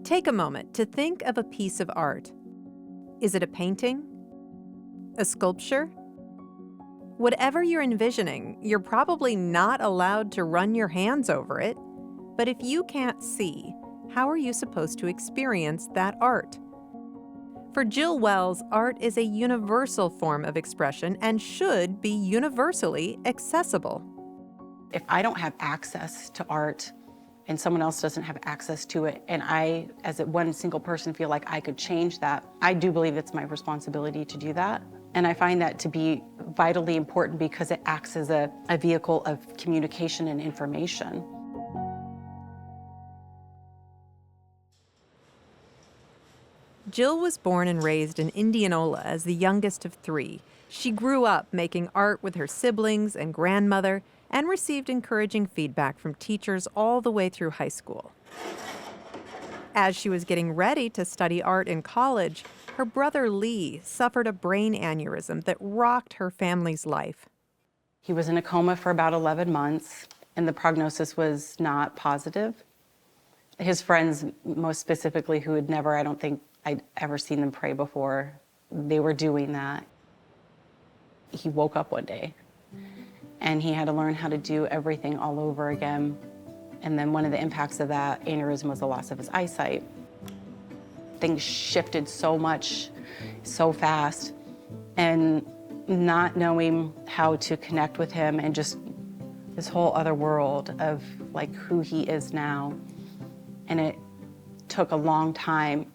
Take a moment to think of a piece of art. Is it a painting? A sculpture? Whatever you're envisioning, you're probably not allowed to run your hands over it. But if you can't see, how are you supposed to experience that art? For Jill Wells, art is a universal form of expression and should be universally accessible. If I don't have access to art and someone else doesn't have access to it, and I, as one single person, feel like I could change that, I do believe it's my responsibility to do that. And I find that to be vitally important because it acts as a vehicle of communication and information. Jill was born and raised in Indianola as the youngest of three. She grew up making art with her siblings and grandmother and received encouraging feedback from teachers all the way through high school. As she was getting ready to study art in college, her brother Lee suffered a brain aneurysm that rocked her family's life. He was in a coma for about 11 months, and the prognosis was not positive. His friends, most specifically, who had never, I don't think I'd ever seen them pray before, they were doing that. He woke up one day, and he had to learn how to do everything all over again. And then one of the impacts of that aneurysm was the loss of his eyesight. Things shifted so much, so fast, and not knowing how to connect with him and just this whole other world of like who he is now. And it took a long time.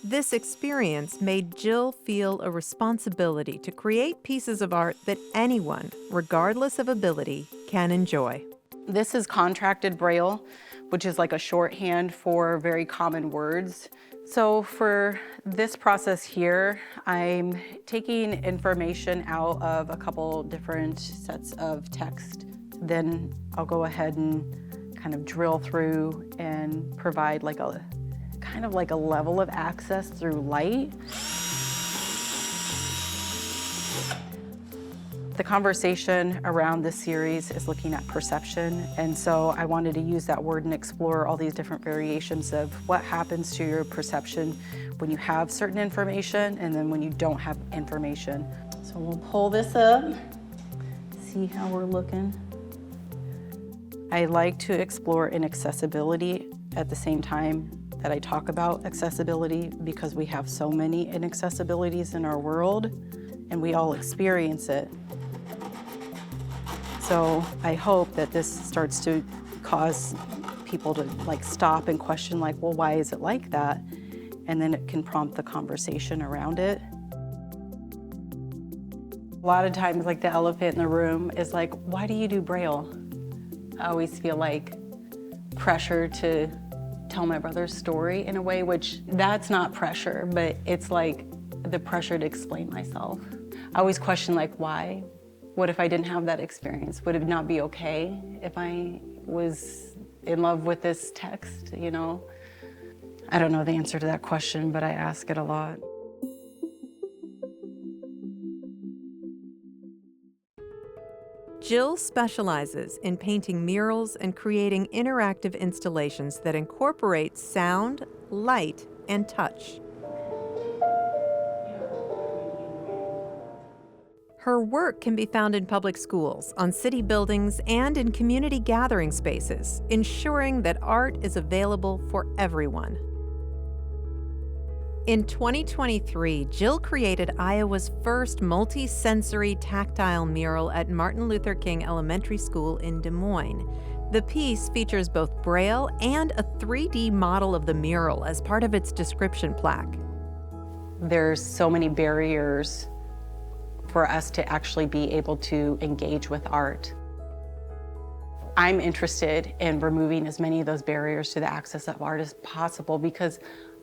This experience made Jill feel a responsibility to create pieces of art that anyone, regardless of ability, can enjoy. This is contracted Braille, which is like a shorthand for very common words. So for this process here, I'm taking information out of a couple different sets of text. Then I'll go ahead and kind of drill through and provide like a kind of like a level of access through light. The conversation around this series is looking at perception, and so I wanted to use that word and explore all these different variations of what happens to your perception when you have certain information and then when you don't have information. So we'll pull this up, see how we're looking. I like to explore inaccessibility at the same time that I talk about accessibility because we have so many inaccessibilities in our world and we all experience it. So I hope that this starts to cause people to like stop and question like, well, why is it like that? And then it can prompt the conversation around it. A lot of times like the elephant in the room is like, why do you do Braille? I always feel like pressure to tell my brother's story in a way, which that's not pressure, but it's like the pressure to explain myself. I always question like, why? What if I didn't have that experience? Would it not be okay if I was in love with this text, you know? I don't know the answer to that question, but I ask it a lot. Jill specializes in painting murals and creating interactive installations that incorporate sound, light, and touch. Her work can be found in public schools, on city buildings, and in community gathering spaces, ensuring that art is available for everyone. In 2023, Jill created Iowa's first multi-sensory tactile mural at Martin Luther King Elementary School in Des Moines. The piece features both Braille and a 3D model of the mural as part of its description plaque. There's so many barriers for us to actually be able to engage with art. I'm interested in removing as many of those barriers to the access of art as possible because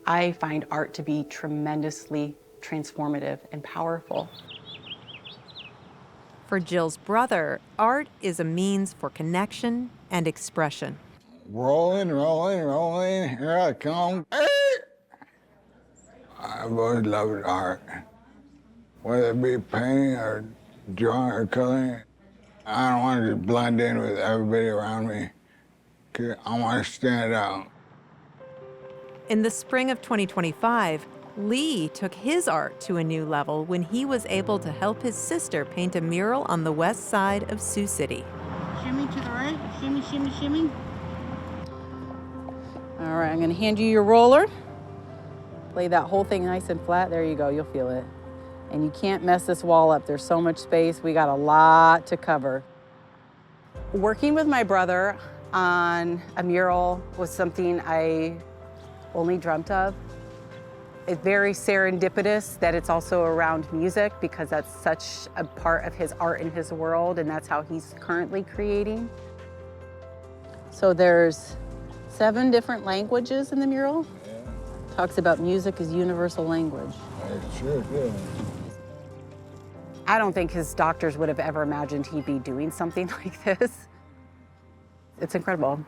I find art to be tremendously transformative and powerful. For Jill's brother, art is a means for connection and expression. Rolling, rolling, rolling, here I come. I've always loved art. Whether it be painting or drawing or coloring, I don't want to just blend in with everybody around me. 'Cause I want to stand out. In the spring of 2025, Lee took his art to a new level when he was able to help his sister paint a mural on the west side of Sioux City. Shimmy to the right, shimmy, shimmy, shimmy. All right, I'm gonna hand you your roller. Lay that whole thing nice and flat. There you go, you'll feel it. And you can't mess this wall up. There's so much space. We got a lot to cover. Working with my brother on a mural was something I only dreamt of. It's very serendipitous that it's also around music because that's such a part of his art and his world, and that's how he's currently creating. So there's 7 different languages in the mural. Talks about music as universal language. I sure do. I don't think his doctors would have ever imagined he'd be doing something like this. It's incredible.